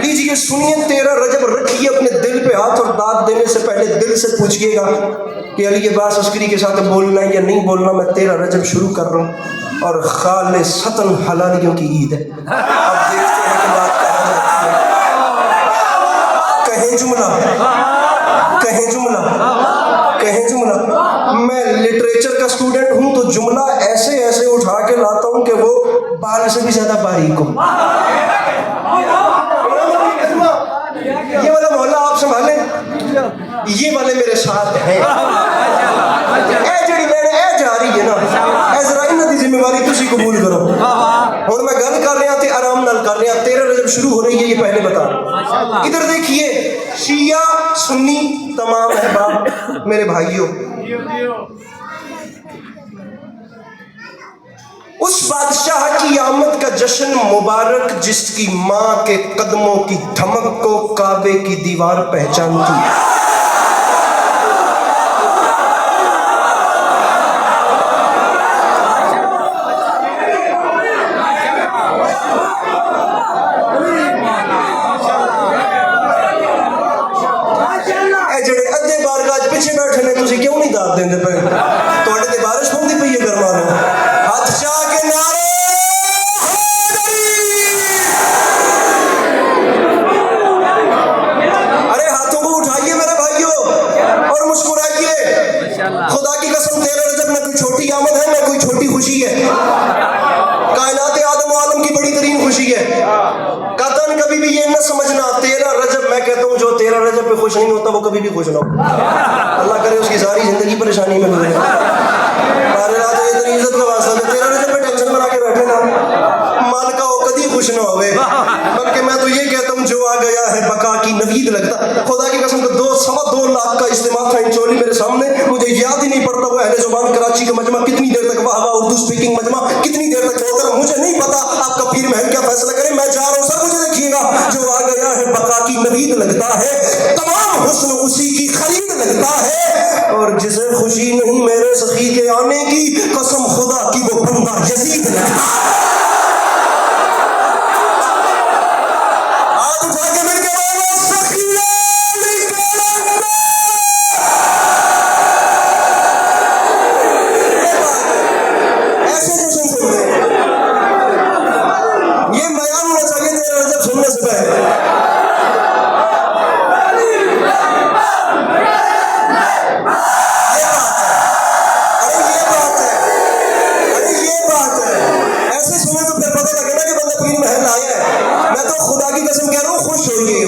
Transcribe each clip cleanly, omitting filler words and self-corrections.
लीजिए सुनिए 13 रजब, रखिए अपने दिल पे हाथ और दाद देने से पहले दिल से पूछिएगा कि अली अब्बास अस्करी के साथ बोलना है या नहीं बोलना। मैं 13 रजब शुरू कर रहा हूँ और खालिसतन हलालियों की ईद है। अब देखते हैं कि बात कहाँ जाती है। कहें जुमला, कहें जुमला, कहें जुमला। मैं लिटरेचर का स्टूडेंट हूँ तो जुमला ऐसे ऐसे उठा के लाता हूँ कि वो बाल से भी ज्यादा बारीक हो। ये वाला मोहल्ला आप संभालें, ये वाले मेरे साथ हैं। ए जड़ी मैंने ए जा रही है ना, इज़राइल दी जिम्मेवारी तुसी कबूल करो। हुण मैं गल कर रहा ते आराम नाल कर रहा। 13 रजब शुरू हो रही है, ये पहले बता। इधर देखिए, शिया सुन्नी तमाम अहबाब मेरे भाइयों, उस बादशाह की आमद का जश्न मुबारक जिसकी माँ के कदमों की धमक को काबे की दीवार पहचानती। जेड़े अद्धे बारगाह पिछे बैठे ने, तुसी क्यों नहीं दाद देंदे पे? तुहाडे ते बारिश होंदी पई है गरमा नो। हाथ चाह के नारे अरे हाथों को उठाइए मेरे भाइयों और मुस्कुराइए। खुदा की कसम 13 रजब में कोई छोटी आमद है, ना कोई छोटी खुशी है। कायनात आदम आलम की बड़ी तरीन खुशी है। कतन कभी भी ये न समझना 13 रजब, मैं कहता हूँ जो 13 रजब पे खुश नहीं होता वो कभी भी खुश ना हो। अल्लाह करे उसकी सारी जिंदगी परेशानी में गुजरे। इज्जत का वास्ता 13 रजब पे टेंशन बना के बैठे ना, मालिका हो कभी खुश ना होवे। बल्कि मैं तो ये कहता हूँ जो आ गया है बका की नवीद लगता। खुदा की कसम तो 2.25 लाख का इस्तेमाल था इन चोली मेरे सामने, मुझे याद ही नहीं पड़ता वो अहले जुबान कराची का मजमा कितनी देर तक, वाह वाह उर्दू स्पीकिंग मजमा कितनी देर तक चलता, मुझे नहीं पता। आपका पीर महल क्या फैसला करे, मैं जा रहा हूँ सर। मुझे देखिएगा, जो आ गया है बका की नवीद लगता है, तमाम हुस्न उसी की खरीद लगता है। और जिसे खुशी नहीं मेरे सखी के आने की, कसम खुदा की वो बंदा यजीद लगता है। हाथ उठा के मिल के बोलो सखी ऐसे जश्न सुनते हैं। ये बयान होना चाहिए 13 रजब सुनने से पहले।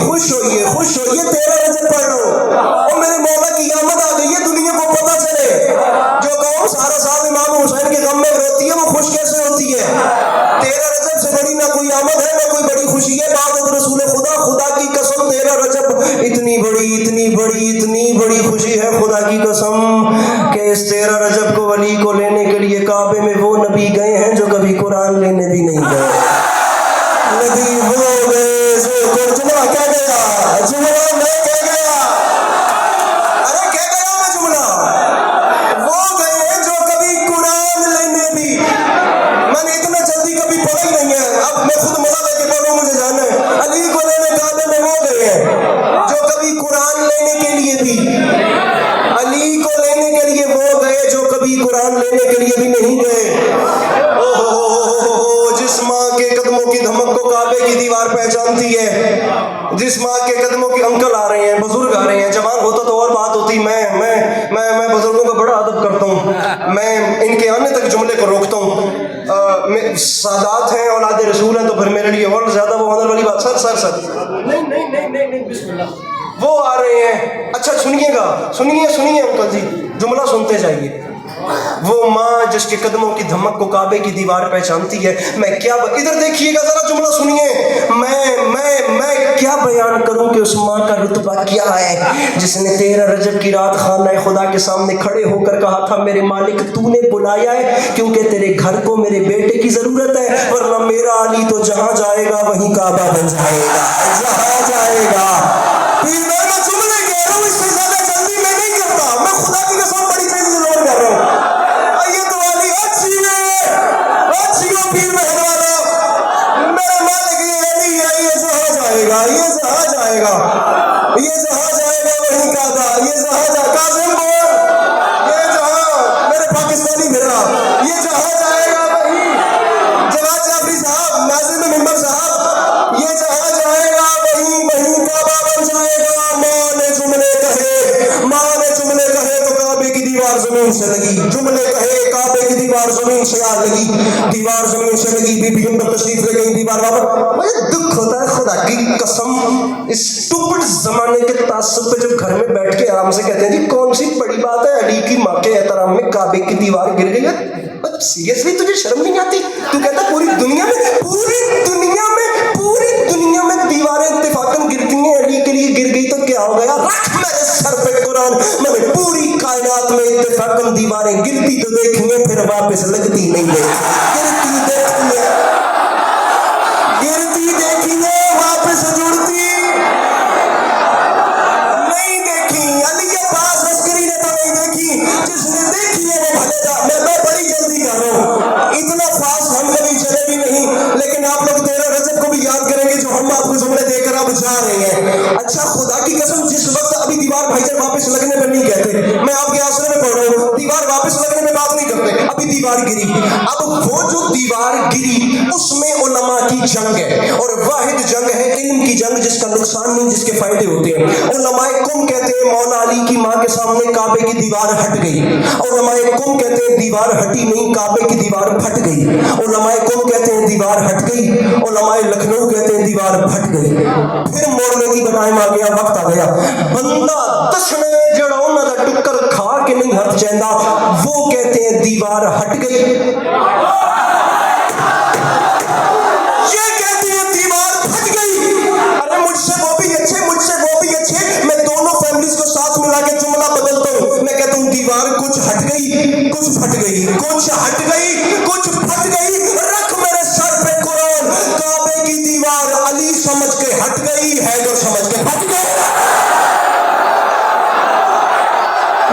खुश होइए, खुश होइए, 13 रजब पढ़ लो और मेरे मौला की आमद आ गई है, दुनिया को पता चले। जो कौम सारा साल इमाम हुसैन के गम में रोती है वो खुश कैसे होती है? 13 रजब से बड़ी ना कोई आमद है, ना कोई बड़ी खुशी है। बाद रसूल खुदा, खुदा की कसम 13 रजब इतनी बड़ी, इतनी बड़ी, इतनी बड़ी खुशी है खुदा की कसम कि इस 13 रजब को वली को लेने के लिए काबे में वो नबी गए हैं जो कभी कुरान लेने भी नहीं गए। नबी वो गए जो जुमला क्या गया, जुमला मैं कह गया, अरे कह गया मैं जुमला। वो गए जो कभी कुरान लेने भी, मैंने इतना जल्दी कभी पढ़ा ही नहीं है। अब मैं खुद मजा लेके पढ़ूं, मुझे जाना है। अली को लेने काबे में वो गए हैं जो कभी कुरान लेने के लिए भी, अली को लेने के लिए वो गए जो कभी कुरान लेने के लिए भी नहीं गए। जिस माँ के कदमों की धमक को काबे की दीवार पहचानती है, जिस माँ के कदमों की, अंकल आ रहे हैं, बुजुर्ग आ रहे हैं, जवान होता तो और बात होती। मैं बुजुर्गों का बड़ा अदब करता हूँ, मैं इनके आने तक जुमले को रोकता हूँ। सादात हैं, औलाद रसूल हैं, तो फिर मेरे लिए और ज्यादा वो होने वाली बात। सर नहीं नहीं नहीं नहीं नहीं, बिस्मिल्लाह, वो आ रहे हैं। अच्छा सुनिएगा, सुनिए अंकल जी, जुमला सुनते जाइए। वो माँ जिसके कदमों की धमक को काबे की दीवार पहचानती है, मैं क्या इधर देखिएगा जरा, जुमला सुनिए। मैं क्या बयान करूं कि उस माँ का रुतबा क्या है जिसने 13 रजब की रात खाना खुदा के सामने खड़े होकर कहा था, मेरे मालिक तूने बुलाया है क्योंकि तेरे घर को मेरे बेटे की जरूरत है, वरना मेरा अली तो जहां जाएगा वहीं काबा बन जाएगा, जहां जाएगा। मैं जुमले कह रहा हूं, इससे ज्यादा जल्दी मैं नहीं करता। मैं खुदा की कसम बड़ी तेजी से लोड कर रहा हूं। पीर मेहरबान मेरा मालिक ये नहीं है, ये जो हो जाएगा। आएगा, ये जहाज आएगा, ये जहाज आएगा वहीं काबा, ये जहाज कासिम बोल, ये जहाज मेरे पाकिस्तानी मेरा, ये जहाज आएगा वहीं, जवाद जाफरी साहब, नाज़िम मिंबर साहब, ये जहाज आएगा वहीं, वहीं काबा बन जाएगा। माँ ने जुमले कहे, माँ ने जुमले कहे तो काबे की दीवार जमीन से लगी, जुमले कहे काबे की दीवार जमीन से आ लगी, दीवार जमीन से लगी, बीबी अंदर तशरीफ ले गई, दीवार वापस। मुझे दुख होता है खुदा की कसम, इस स्टूपिड जमाने के तासुब पे जब घर में बैठ के आराम से कहते हैं जी कौन सी बड़ी बात है, अली की माँ के एहतराम में काबे की दीवार गिर गई है। सीरियसली तुझे शर्म नहीं आती? तू कहता पूरी दुनिया में दीवारें इत्तेफाकन गिरती हैं, अली के लिए गिर गई तो क्या हो गया? रख मेरे सर पे कुरान, मैंने पूरी कायनात में इत्तेफाकन दीवारें गिरती तो देखी है, फिर वापस लगती नहीं है, गिरती देखी है, वापस जुड़ती नहीं देखी। अली के पास अस्करी ने तो नहीं देखी, जिसने देखी है वो भलेगा। मैं बड़ी जल्दी कर रहा हूँ, इतना फास्ट हम कभी चले भी नहीं, लेकिन आप लोग 13 रजब को भी याद करेंगे जो हम आपको जुमले देकर अब जा रहे हैं। अच्छा खुदा की कसम, जिस वक्त अभी दीवार भाईजान वापस लगने में नहीं कहते, मैं आपके आसरे में पढ़ रहा हूँ, दीवार वापस लगने में बात नहीं करते, अभी दीवार गिरी। अब वो जो दीवार गिरी उसमें उलमा की जंग है, और वाहिद जंग है इल्म की जंग, जिसका नुकसान नहीं जिसके फायदे होते हैं। उलमाए कुम कहते हैं मौला अली की माँ के सामने काबे की दीवार हट गई, उलमाए कुम कहते हैं दीवार हटी नहीं, काबे की दीवार फट गई। उलमाए कुम कहते हैं दीवार हट गई, उलमाए लखनऊ कहते हैं दीवार फट गई। फिर मोड़ने की टाइम आ गया, वक्त आ गया, बंदा दसने जड़ों ना टुक्कर खा के नहीं हट जाता, वो कहते हैं दीवार हट गई, ये कहते हैं दीवार फट गई। अरे मुझसे वो भी अच्छे, मुझसे वो भी अच्छे, मैं दोनों फैमिलीज को साथ मिला के जुमला बदलता हूँ, मैं कहता हूँ दीवार कुछ हट गई, कुछ फट गई, कुछ हट गई, कुछ फट गई। रख मेरे सर पे कुरान, काबे की दीवार अली समझ के हट गई, हैदर समझ के फट गई।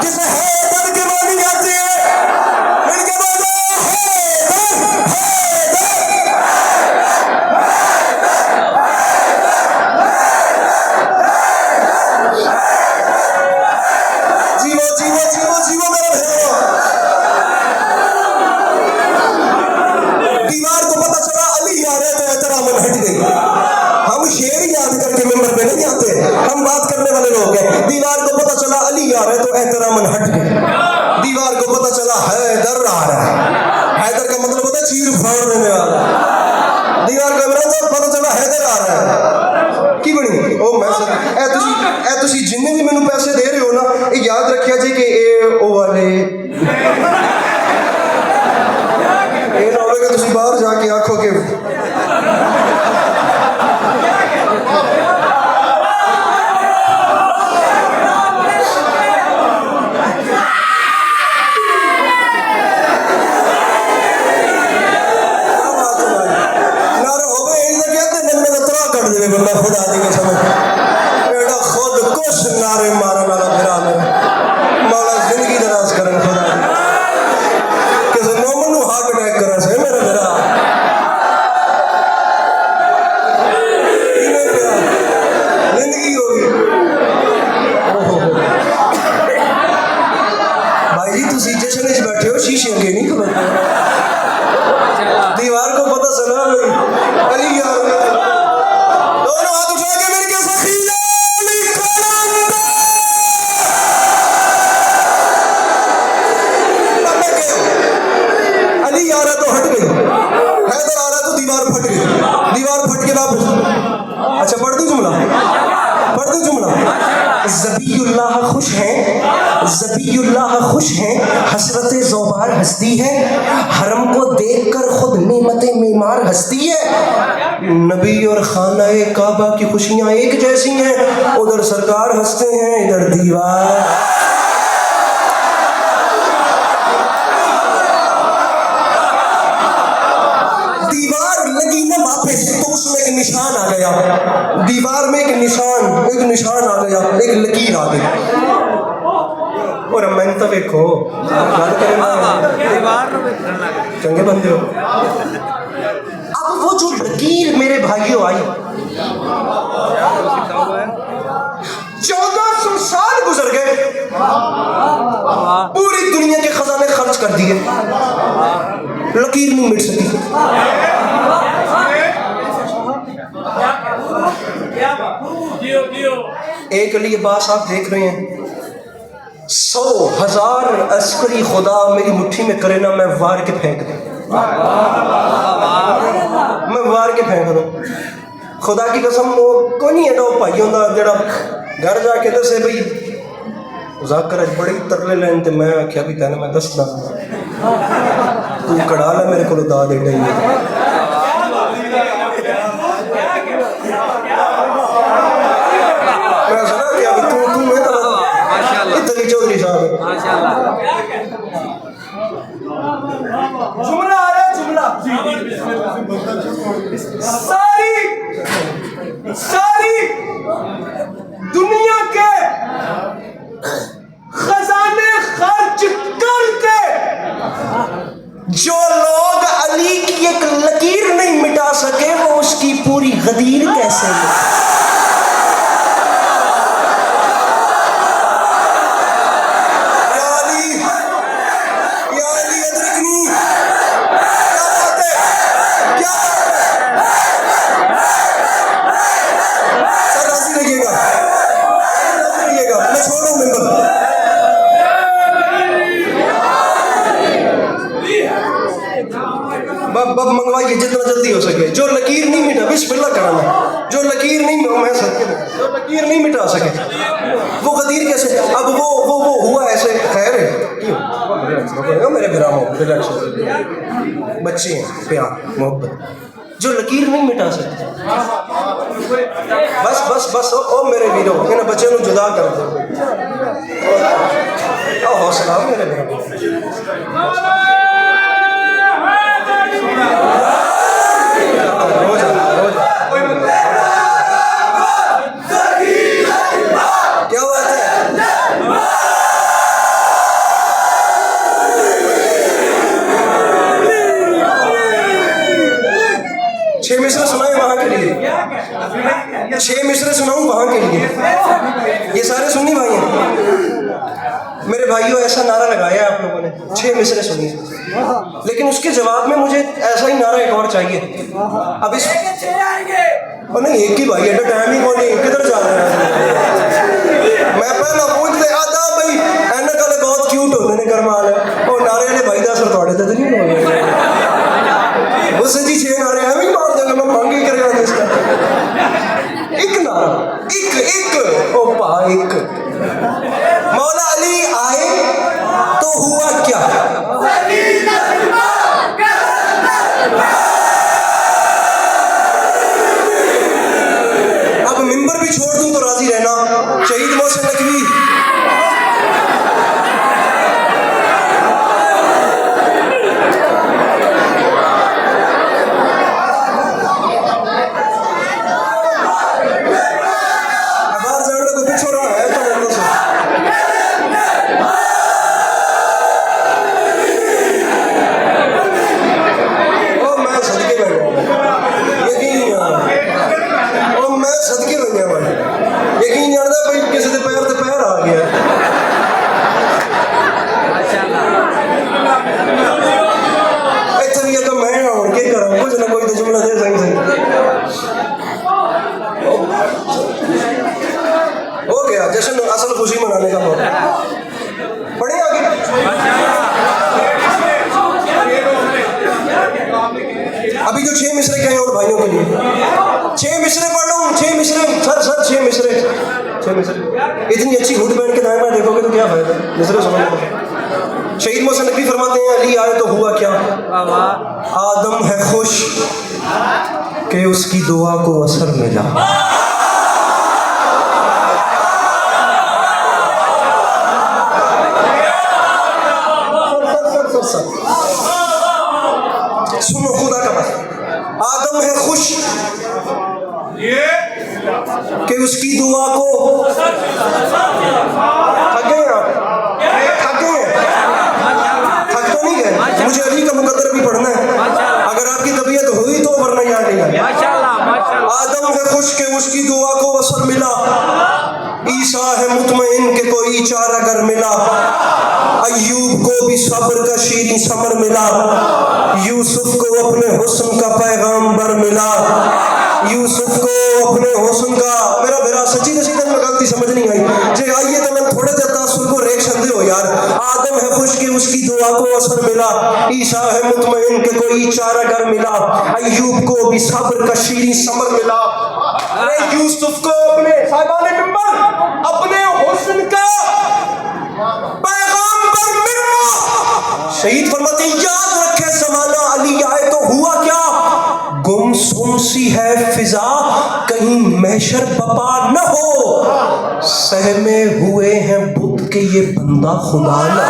जिसे हैदर के मानी आती है, मिलके बोलो हैदर, जीवो जीवो जीवो जीवो मेरा भैया। दीवार को पता चला अली आ रहे तो एहतरामन हट गई। हम शेर याद करके मेंबर पे नहीं आते, हम बात करने वाले लोग हैं। दीवार को पता चला अली आ रहे तो एहतरामन हट गई। दीवार को पता चला हैदर आ रहा है, हैदर का मतलब होता है चीर फाड़ देने वाला। दीवार का मतलब पता चला हैदर आ रहा है की बनी ओ मैं ए तुसी जिन्ने भी मैनू पैसे दे रहे हो ना, ये याद रखिया जी कि ए ओ वाले ये ना होगा तुसी बाहर जाके आखो कि खुदा दी कसम एड़ा खुद कुछ नारे मारन वाला फिरा मेरा मौला जिंदगी दराज करन खुदा किसी मोमन नु हार्ट अटैक करा से मेरा फिरा इने फिरा जिंदगी हो गई। भाई जी तुसी जश्न में बैठे हो, शीशे अगे नहीं खबर। दीवार को पता चला अली यार दोनों हाथ उठा के मेरे के सखीला अली आ रहा तो हट गई, हैदर आ रहा तो दीवार फट गई, दीवार फट के वापस। अच्छा पढ़ दूं जुमला, पढ़ दूं जुमला। ज़बीउल्लाह खुश है, ज़बीउल्लाह खुश है, हसरत ज़ौबार हंसती है, हरम को देखकर खुद नेमते मीमार हंसती है। नबी और खानाए काबा की खुशियां एक जैसी हैं, उधर सरकार हंसते हैं, इधर दीवार। दीवार लगी ना वापस तो उसमें एक निशान आ गया, दीवार में एक निशान आ गया, एक लकीर आ गई। और मैं तो देखो चंगे बंदे हो। अब वो जो लकीर मेरे भाइयों आई, सकती है, लकीर नहीं मिट सकी। एक अली अब्बास आप देख रहे हैं, 100,000 अस्करी खुदा मेरी मुट्ठी में करे ना, मैं वार के फेंक दूं, मैं वार के फेंक दूं। खुदा की कसम, वो कोई नहीं है भाइयों का जरा घर जाके दसे बई जाकर अज बड़ी तरले लैन, तो मैं आख्या भी तेन मैं दसदा तू कड़ा ला मेरे को दा दे गई। चौधरी साहब जुमला आ रहा है, जुमला। सारी दुनिया के खजाने खर्च करके जो लोग अली की एक लकीर नहीं मिटा सके, वो उसकी पूरी गदीर कैसे मिटा? बब मंगवाइए जितना जल्दी हो सके। जो लकीर नहीं मिटा, बिस्मिल्लाह कराना, जो लकीर नहीं, मैं जो लकीर नहीं मिटा सके वो गदीर कैसे? अब वो हुआ ऐसे, खैर है क्यों मेरे बिरामो, रिलैक्स, बच्चे हैं, प्यार मोहब्बत, जो लकीर नहीं मिटा सकते। बस बस बस ओ मेरे वीरो, इन बच्चे को जुदा कर दो, हौसला मेरे बिरामो। क्या बात है? छह मिसरे सुनाए वहां के लिए, 6 मिसरे सुनाऊं वहां के लिए। ये सारे सुन्नी भाई हैं मेरे भाइयों, ऐसा नारा लगाया आप लोगों ने, 6 मिसरे सुनिए, लेकिन उसके जवाब में मुझे ऐसा ही नारा एक और चाहिए। अब इस नहीं, एक ही भाई है, टाइम ही कौन नहीं, किधर जा रहे हैं? मैं पहला पूछ दे आदा भाई, एनक वाले बहुत क्यूट होते हैं, करमाल है, और नारे वाले भाई दस थोड़े तो नहीं हो उससे जी 6 नारे हैं, भी मार देगा, मैं मांग ही करेगा इसका एक नारा, एक ओ पा एक। मौला अली आए तो हुआ क्या? अब मिंबर भी छोड़ दूं तो राजी रहना। शहीद मोहसिन नकवी, यकीन जानता भाई किसी के पैर ते पैर आ गया। इतने भी तो मैं और क्या करूं, कुछ ना कोई तो जुमला दे सही हो गया। जश्न असल खुशी मनाने का मौका। पढ़े आगे, अभी जो 6 मिसरे कहे और भाइयों के लिए 6 मिसरे पढ़ रहा हूँ। 6 मिसरे सर 6 मिसरे, 6 मिसरे। इतनी अच्छी हुड पहन के दाएं बाएं देखोगे तो क्या फायदा, मिसरे समझ। शहीद मोहसिन नकवी फरमाते हैं, अली आए तो हुआ क्या? आदम है खुश कि उसकी दुआ को असर मिला। सुनो खुदा का बात, आदम है खुश कि उसकी दुआ को, थक गए आप, थक गए, थक तो नहीं गए? मुझे अली का मुकद्दर भी पढ़ना है, अगर आपकी तबीयत हुई तो, वरना याद नहीं आया। आदम है खुश कि उसकी दुआ को असर मिला, ईसा है मुतमईन के कोई चारा अगर मिला, अय्यूब को भी सब्र का शीरीं समर मिला, यूसुफ को अपने हुस्न का पैगाम्बर मिला, यूसुफ को अपने हुस्न का मेरा मेरा सच्ची नसीहत में गलती समझ नहीं आई जे आइए तो मैं थोड़े देर तासुर को रेख छंदे हो यार। आदम है खुश की उसकी दुआ को असर मिला, ईसा है मुतमईन के कोई चारा अगर मिला, अय्यूब को भी सब्र का शीरीं समर मिला। अरे यूसुफ को अपने साहिबाने मिंबर अपने हुस्न का पैगाम्बर मिला। शहीद फरमाते हैं, याद रखे जमाना अली आए तो हुआ क्या, गुमसुम सी है फिजा कहीं महशर बपा न हो, सहमे हुए हैं बुत के ये बंदा खुदा ना।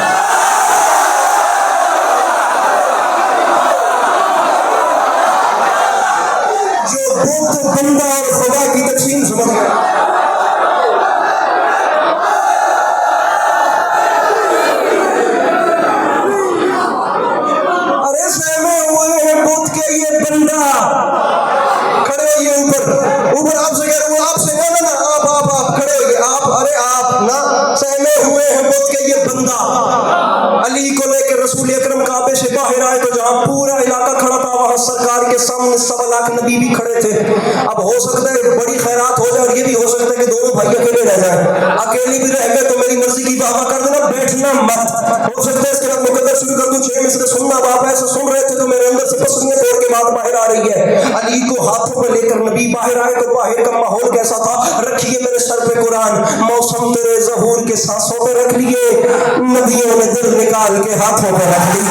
जो बुत बंदा और खुदा की तकसीम समझ गया। अरे सहमे हुए हैं बुत के ये बंदा, खड़े होइए ऊपर ऊपर, आपसे कह रहा हूँ, आपसे ना आप खड़े होइए, आप अरे आप ना, सहमे हुए हैं बुत के ये बंदा। अली को लेकर रसूल अकरम काबे से बाहर आए तो जहां पूरा इलाका खड़ा था वहां सरकार के सामने 1.25 लाख नबी भी खड़े थे। अब हो सकता है बड़ी खैरात हो जाए और ये भी हो सकता है कि दोनों भाई अकेले रह जाए, अकेले भी रह गए तो मेरी मर्जी की वाह कर देना, बैठना मत। हो सकता है इसके बाद मुकद्दर शुरू कर दूं, 6 में से सुनना, आप ऐसा सुन रहे थे तो मेरे अंदर से पसलियां तोड़ के बात बाहर आ रही है। अली को हाथों में लेकर नबी बाहर आए तो बाहर का माहौल कैसा था, रखिए मेरे सर पे कुरान, मौसम तेरे ज़हूर के सांसों पे रख लिए, नदियों ने दिल निकाल के हाथों पे रख ली,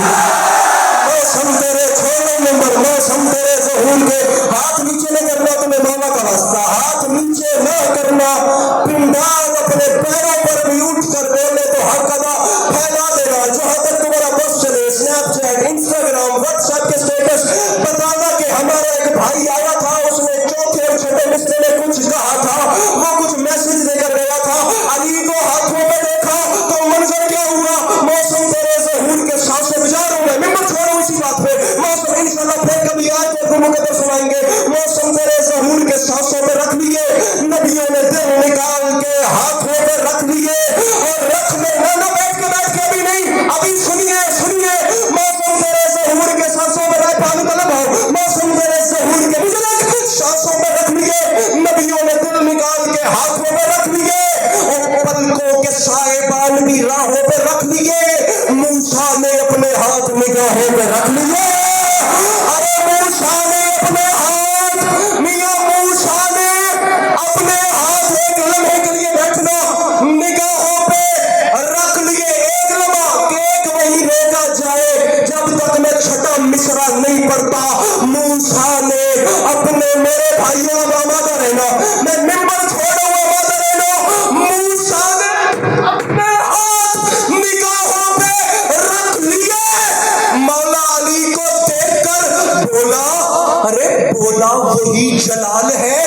मौसम तेरे छोड़ो नंबर, मौसम तेरे ज़हूर के, हाथ नीचे न करना तुम्हें मौला का वास्ता, हाथ नीचे न करना, पिंडाल अपने पैरों पर भी उठ कर बोले तो हर कदा फैला देना, जहां तक तुम्हारा बस चले, स्नैपचैट, इंस्टाग्राम, व्हाट्सएप के स्टेटस बताना कि हमारा एक भाई आया था, उसने चौथे और छठे मिसरे में कुछ कहा था, वो कुछ मैसेज देकर गया था, अली को हाथों में देखा तो मंजर क्या हुआ, मौसम तेरे ज़हूर के सांसें गुजारूं मैं, मिंबर छोड़ो इसी बात पे, मौसम इंशाल्लाह फिर कभी आए तो मुकद्दर सुनाएंगे, मौसम तेरे ज़हूर के सांसों पे रख लिए, नबियों ने दिल निकाल के हाथों पे रख लिए, और रख में ना बैठ के अभी नहीं, अभी सुनिए सुनिए, मौसम तेरे ज़हूर के सांसों पे रख, पानी तलब हो, मौसम तेरे ज़हूर के बुजुर्ग सांसों पे रख लिए, नबियों ने दिल निकाल के हाथों पे रख लिए, और पलकों के साएबान भी राहों पे रख लिए, मूसा ने अपने हाथ निगाहों पे रख लिए, अरे मूसा ने अपने हाथ, मियां मूसा ने अपने हाथ एक लम्हे के लिए बैठना निगाहों पे रख लिए, एक लम्हा केक वही रोका जाए जब तक मैं छठा मिसरा नहीं पढ़ता, मूसा ने अपने, मेरे भाइयों आमादा रहना, मैं मिंबर छोड़ा हुआ आमादा रहना, मूसा ने अपने हाथ निगाहों पे रख लिए, मौला अली को देखकर बोला, अरे बोला वही जलाल है